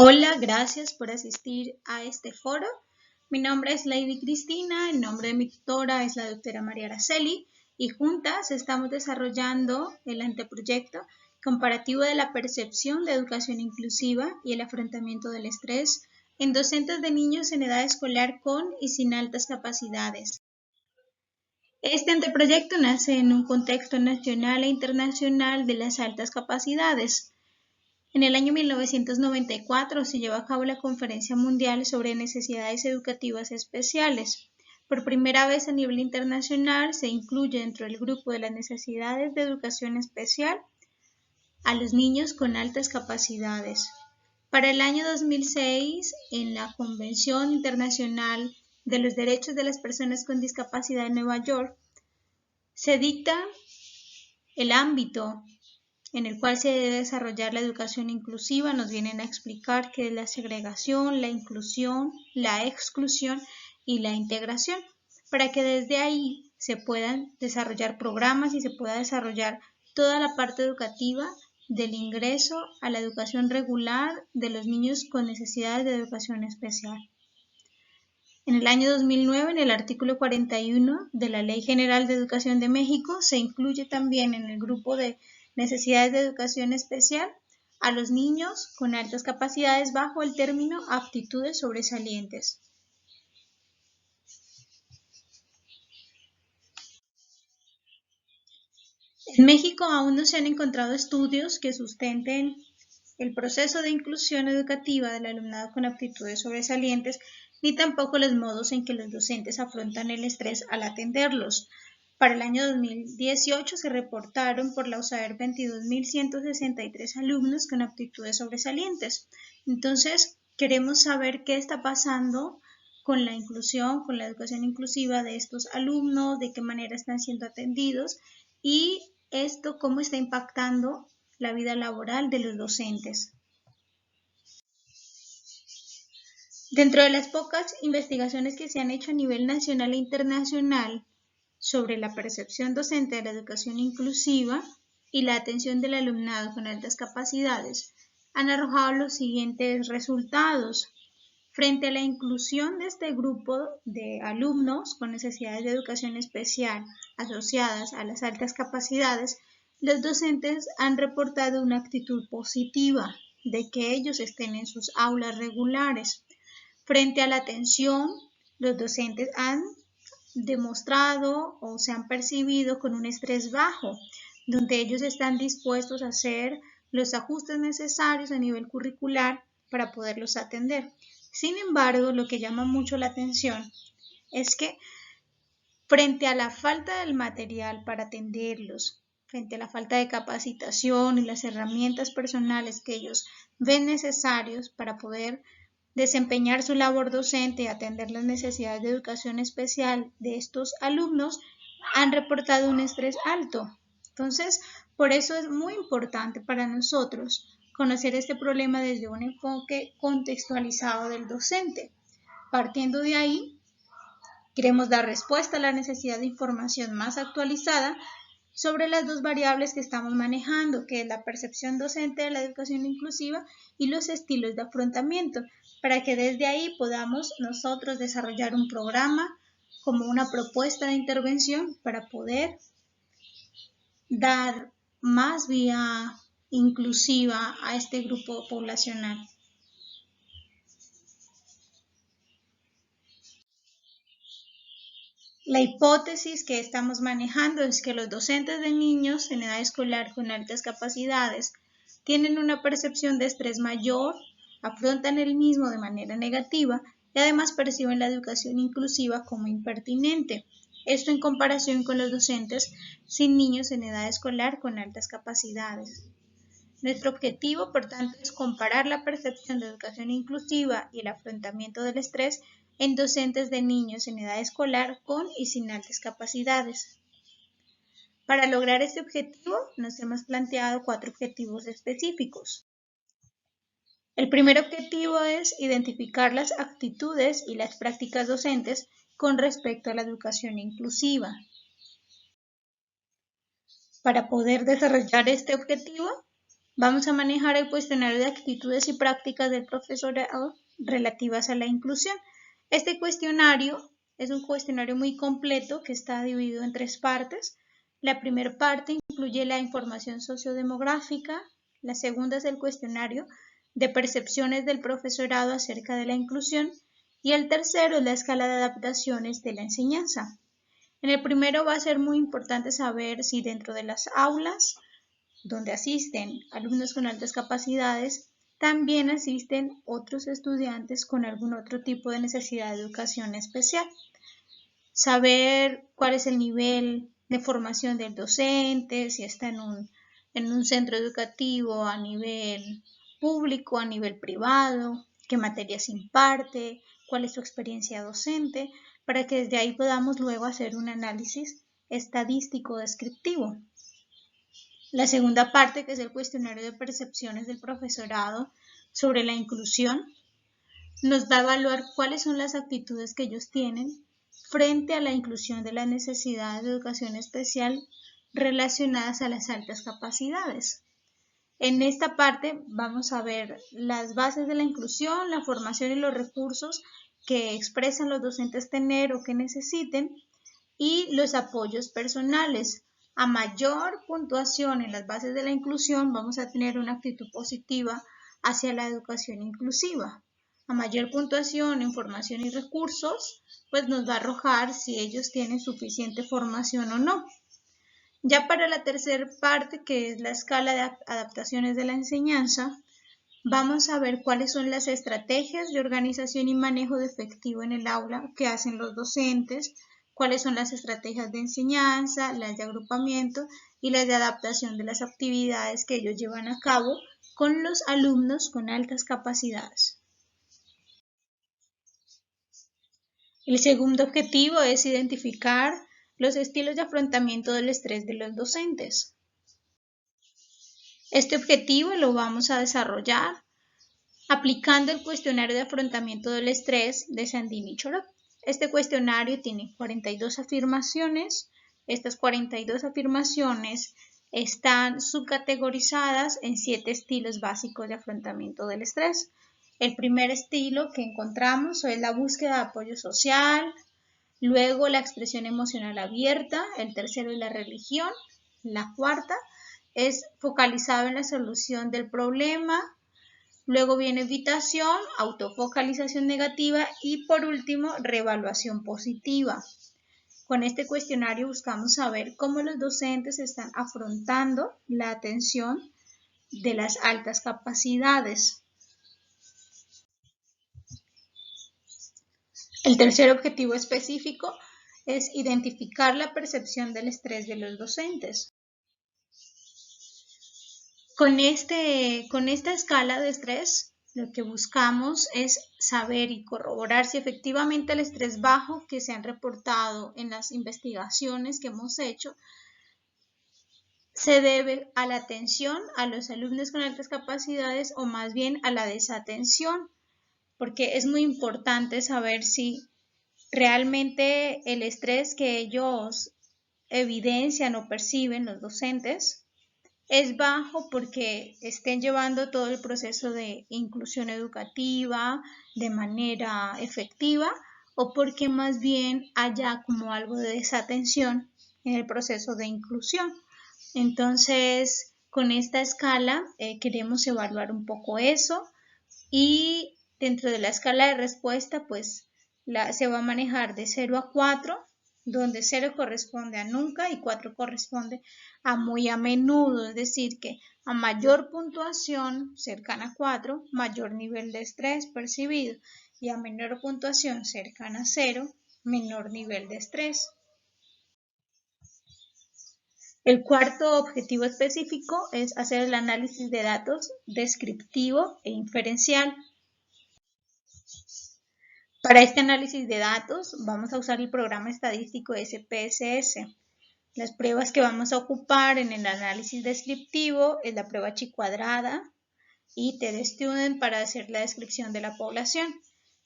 Hola, gracias por asistir a este foro. Mi nombre es Lady Cristina, el nombre de mi tutora es la doctora María Araceli y juntas estamos desarrollando el anteproyecto comparativo de la percepción de educación inclusiva y el afrontamiento del estrés en docentes de niños en edad escolar con y sin altas capacidades. Este anteproyecto nace en un contexto nacional e internacional de las altas capacidades. En el año 1994 se llevó a cabo la Conferencia Mundial sobre Necesidades Educativas Especiales. Por primera vez a nivel internacional se incluye dentro del grupo de las necesidades de educación especial a los niños con altas capacidades. Para el año 2006, en la Convención Internacional de los Derechos de las Personas con Discapacidad en Nueva York, se dicta el ámbito en el cual se debe desarrollar la educación inclusiva. Nos vienen a explicar qué es la segregación, la inclusión, la exclusión y la integración, para que desde ahí se puedan desarrollar programas y se pueda desarrollar toda la parte educativa del ingreso a la educación regular de los niños con necesidades de educación especial. En el año 2009, en el artículo 41 de la Ley General de Educación de México, se incluye también en el grupo de necesidades de educación especial a los niños con altas capacidades bajo el término aptitudes sobresalientes. En México aún no se han encontrado estudios que sustenten el proceso de inclusión educativa del alumnado con aptitudes sobresalientes, ni tampoco los modos en que los docentes afrontan el estrés al atenderlos. Para el año 2018 se reportaron por la USAER 22.163 alumnos con aptitudes sobresalientes. Entonces, queremos saber qué está pasando con la inclusión, con la educación inclusiva de estos alumnos, de qué manera están siendo atendidos y esto cómo está impactando la vida laboral de los docentes. Dentro de las pocas investigaciones que se han hecho a nivel nacional e internacional sobre la percepción docente de la educación inclusiva y la atención del alumnado con altas capacidades, han arrojado los siguientes resultados. Frente a la inclusión de este grupo de alumnos con necesidades de educación especial asociadas a las altas capacidades, los docentes han reportado una actitud positiva de que ellos estén en sus aulas regulares. Frente a la atención, los docentes han demostrado o se han percibido con un estrés bajo, donde ellos están dispuestos a hacer los ajustes necesarios a nivel curricular para poderlos atender. Sin embargo, lo que llama mucho la atención es que frente a la falta del material para atenderlos, frente a la falta de capacitación y las herramientas personales que ellos ven necesarios para poder desempeñar su labor docente y atender las necesidades de educación especial de estos alumnos, han reportado un estrés alto. Entonces, por eso es muy importante para nosotros conocer este problema desde un enfoque contextualizado del docente. Partiendo de ahí, queremos dar respuesta a la necesidad de información más actualizada sobre las dos variables que estamos manejando, que es la percepción docente de la educación inclusiva y los estilos de afrontamiento, para que desde ahí podamos nosotros desarrollar un programa como una propuesta de intervención para poder dar más vía inclusiva a este grupo poblacional. La hipótesis que estamos manejando es que los docentes de niños en edad escolar con altas capacidades tienen una percepción de estrés mayor, afrontan el mismo de manera negativa y además perciben la educación inclusiva como impertinente. Esto en comparación con los docentes sin niños en edad escolar con altas capacidades. Nuestro objetivo, por tanto, es comparar la percepción de educación inclusiva y el afrontamiento del estrés en docentes de niños en edad escolar con y sin altas capacidades. Para lograr este objetivo, nos hemos planteado 4 objetivos específicos. El primer objetivo es identificar las actitudes y las prácticas docentes con respecto a la educación inclusiva. Para poder desarrollar este objetivo, Vamos a manejar el cuestionario de actitudes y prácticas del profesorado relativas a la inclusión. Este cuestionario es un cuestionario muy completo que está dividido en 3 partes. La primera parte incluye la información sociodemográfica, la segunda es el cuestionario de percepciones del profesorado acerca de la inclusión y el tercero es la escala de adaptaciones de la enseñanza. En el primero va a ser muy importante saber si dentro de las aulas donde asisten alumnos con altas capacidades, también asisten otros estudiantes con algún otro tipo de necesidad de educación especial. Saber cuál es el nivel de formación del docente, si está en un centro educativo a nivel público, a nivel privado, qué materias imparte, cuál es su experiencia docente, para que desde ahí podamos luego hacer un análisis estadístico descriptivo. La segunda parte, que es el cuestionario de percepciones del profesorado sobre la inclusión, nos va a evaluar cuáles son las actitudes que ellos tienen frente a la inclusión de las necesidades de educación especial relacionadas a las altas capacidades. En esta parte vamos a ver las bases de la inclusión, la formación y los recursos que expresan los docentes tener o que necesiten y los apoyos personales. A mayor puntuación en las bases de la inclusión, vamos a tener una actitud positiva hacia la educación inclusiva. A mayor puntuación en formación y recursos, pues nos va a arrojar si ellos tienen suficiente formación o no. Ya para la tercera parte, que es la escala de adaptaciones de la enseñanza, vamos a ver cuáles son las estrategias de organización y manejo de efectivo en el aula que hacen los docentes, cuáles son las estrategias de enseñanza, las de agrupamiento y las de adaptación de las actividades que ellos llevan a cabo con los alumnos con altas capacidades. El segundo objetivo es identificar los estilos de afrontamiento del estrés de los docentes. Este objetivo lo vamos a desarrollar aplicando el cuestionario de afrontamiento del estrés de Sandini y Chorok. Este cuestionario tiene 42 afirmaciones. Estas 42 afirmaciones están subcategorizadas en 7 estilos básicos de afrontamiento del estrés. El primer estilo que encontramos es la búsqueda de apoyo social, luego la expresión emocional abierta, el tercero es la religión, la cuarta es focalizado en la solución del problema, luego viene evitación, autofocalización negativa y por último reevaluación positiva. Con este cuestionario buscamos saber cómo los docentes están afrontando la atención de las altas capacidades. El tercer objetivo específico es identificar la percepción del estrés de los docentes. Con esta escala de estrés, lo que buscamos es saber y corroborar si efectivamente el estrés bajo que se han reportado en las investigaciones que hemos hecho se debe a la atención a los alumnos con altas capacidades o más bien a la desatención, porque es muy importante saber si realmente el estrés que ellos evidencian o perciben los docentes es bajo porque estén llevando todo el proceso de inclusión educativa de manera efectiva o porque más bien haya como algo de desatención en el proceso de inclusión. Entonces, con esta escala queremos evaluar un poco eso y dentro de la escala de respuesta, pues se va a manejar de 0 a 4, donde 0 corresponde a nunca y 4 corresponde a muy a menudo, es decir, que a mayor puntuación cercana a 4, mayor nivel de estrés percibido y a menor puntuación cercana a 0, menor nivel de estrés. El cuarto objetivo específico es hacer el análisis de datos descriptivo e inferencial. Para este análisis de datos vamos a usar el programa estadístico SPSS. Las pruebas que vamos a ocupar en el análisis descriptivo es la prueba chi cuadrada y TD-Student para hacer la descripción de la población.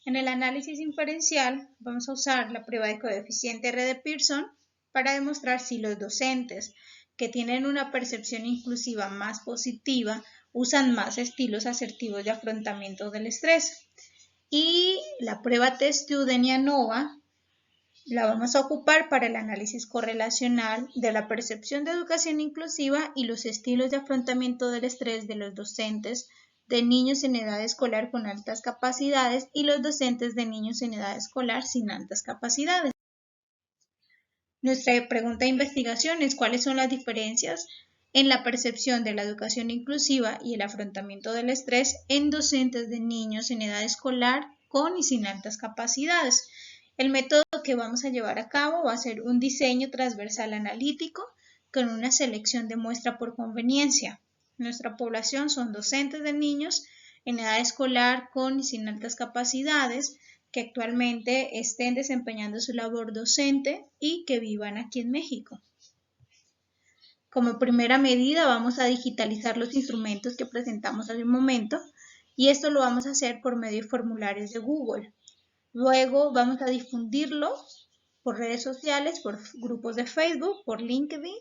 En el análisis inferencial vamos a usar la prueba de coeficiente R de Pearson para demostrar si los docentes que tienen una percepción inclusiva más positiva usan más estilos asertivos de afrontamiento del estrés. Y la prueba Test-2 de NIANOVA la vamos a ocupar para el análisis correlacional de la percepción de educación inclusiva y los estilos de afrontamiento del estrés de los docentes de niños en edad escolar con altas capacidades y los docentes de niños en edad escolar sin altas capacidades. Nuestra pregunta de investigación es cuáles son las diferencias en la percepción de la educación inclusiva y el afrontamiento del estrés en docentes de niños en edad escolar con y sin altas capacidades. El método que vamos a llevar a cabo va a ser un diseño transversal analítico con una selección de muestra por conveniencia. Nuestra población son docentes de niños en edad escolar con y sin altas capacidades que actualmente estén desempeñando su labor docente y que vivan aquí en México. Como primera medida vamos a digitalizar los instrumentos que presentamos hace un momento y esto lo vamos a hacer por medio de formularios de Google. Luego vamos a difundirlo por redes sociales, por grupos de Facebook, por LinkedIn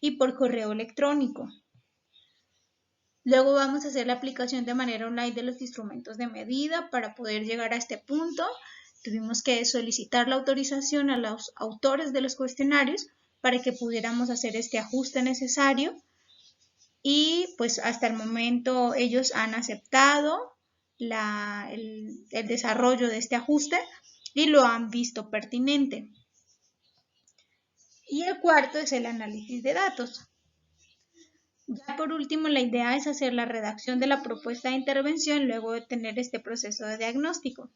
y por correo electrónico. Luego vamos a hacer la aplicación de manera online de los instrumentos de medida. Para poder llegar a este punto, tuvimos que solicitar la autorización a los autores de los cuestionarios para que pudiéramos hacer este ajuste necesario y pues hasta el momento ellos han aceptado el desarrollo de este ajuste y lo han visto pertinente. Y el cuarto es el análisis de datos. Ya por último, la idea es hacer la redacción de la propuesta de intervención luego de tener este proceso de diagnóstico.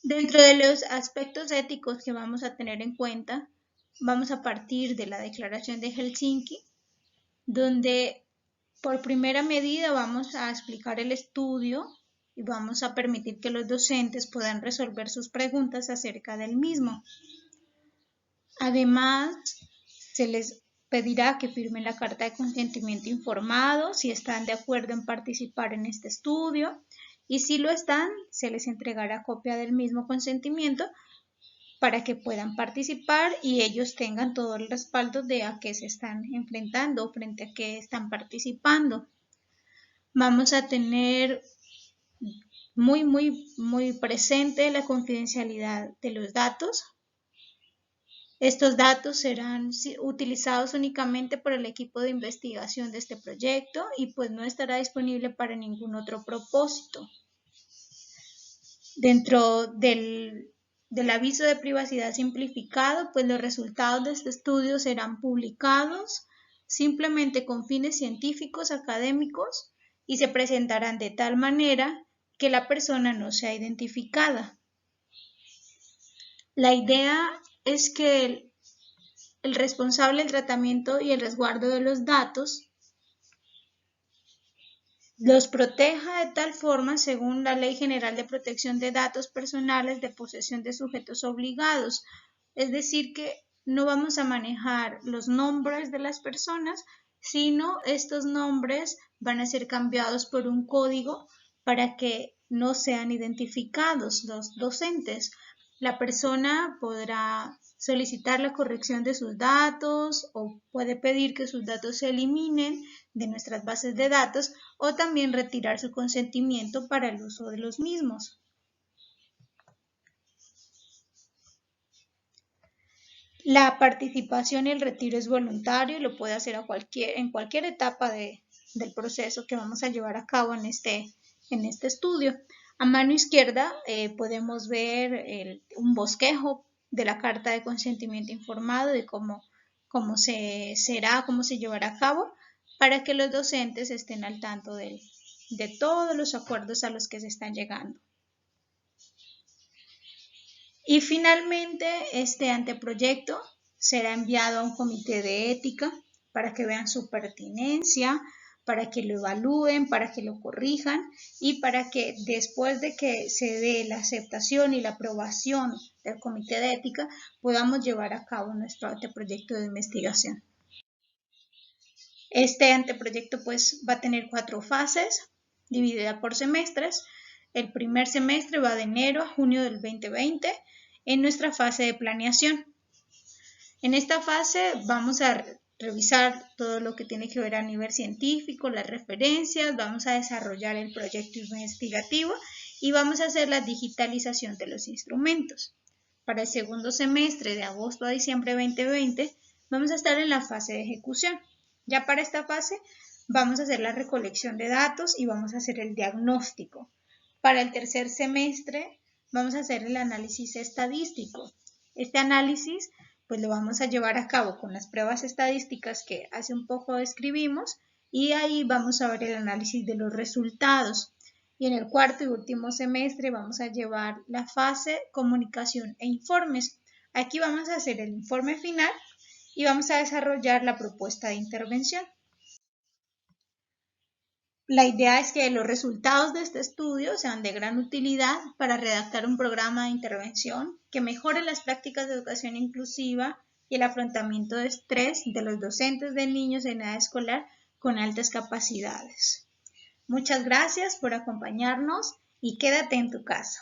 Dentro de los aspectos éticos que vamos a tener en cuenta, vamos a partir de la Declaración de Helsinki, donde por primera medida vamos a explicar el estudio y vamos a permitir que los docentes puedan resolver sus preguntas acerca del mismo. Además, se les pedirá que firmen la carta de consentimiento informado si están de acuerdo en participar en este estudio y si lo están, se les entregará copia del mismo consentimiento para que puedan participar y ellos tengan todo el respaldo de a qué se están enfrentando o frente a qué están participando. Vamos a tener muy presente la confidencialidad de los datos. Estos datos serán utilizados únicamente por el equipo de investigación de este proyecto y pues no estará disponible para ningún otro propósito. Dentro del aviso de privacidad simplificado, pues los resultados de este estudio serán publicados simplemente con fines científicos académicos y se presentarán de tal manera que la persona no sea identificada. La idea es que el responsable del tratamiento y el resguardo de los datos los proteja de tal forma según la Ley General de Protección de Datos Personales de posesión de sujetos obligados. Es decir, que no vamos a manejar los nombres de las personas, sino estos nombres van a ser cambiados por un código para que no sean identificados los docentes. La persona podrá solicitar la corrección de sus datos o puede pedir que sus datos se eliminen de nuestras bases de datos o también retirar su consentimiento para el uso de los mismos. La participación y el retiro es voluntario y lo puede hacer en cualquier etapa del proceso que vamos a llevar a cabo en este estudio. A mano izquierda podemos ver un bosquejo de la carta de consentimiento informado de cómo se llevará a cabo para que los docentes estén al tanto de todos los acuerdos a los que se están llegando. Y finalmente, este anteproyecto será enviado a un comité de ética para que vean su pertinencia, para que lo evalúen, para que lo corrijan y para que después de que se dé la aceptación y la aprobación del comité de ética podamos llevar a cabo nuestro anteproyecto de investigación. Este anteproyecto pues va a tener 4 fases divididas por semestres. El primer semestre va de enero a junio del 2020 en nuestra fase de planeación. En esta fase vamos a revisar todo lo que tiene que ver a nivel científico, las referencias, vamos a desarrollar el proyecto investigativo y vamos a hacer la digitalización de los instrumentos. Para el segundo semestre, de agosto a diciembre de 2020, vamos a estar en la fase de ejecución. Ya para esta fase vamos a hacer la recolección de datos y vamos a hacer el diagnóstico. Para el tercer semestre vamos a hacer el análisis estadístico. Este análisis pues lo vamos a llevar a cabo con las pruebas estadísticas que hace un poco describimos y ahí vamos a ver el análisis de los resultados. Y en el cuarto y último semestre vamos a llevar la fase comunicación e informes. Aquí vamos a hacer el informe final y vamos a desarrollar la propuesta de intervención. La idea es que los resultados de este estudio sean de gran utilidad para redactar un programa de intervención que mejore las prácticas de educación inclusiva y el afrontamiento de estrés de los docentes de niños en edad escolar con altas capacidades. Muchas gracias por acompañarnos y quédate en tu casa.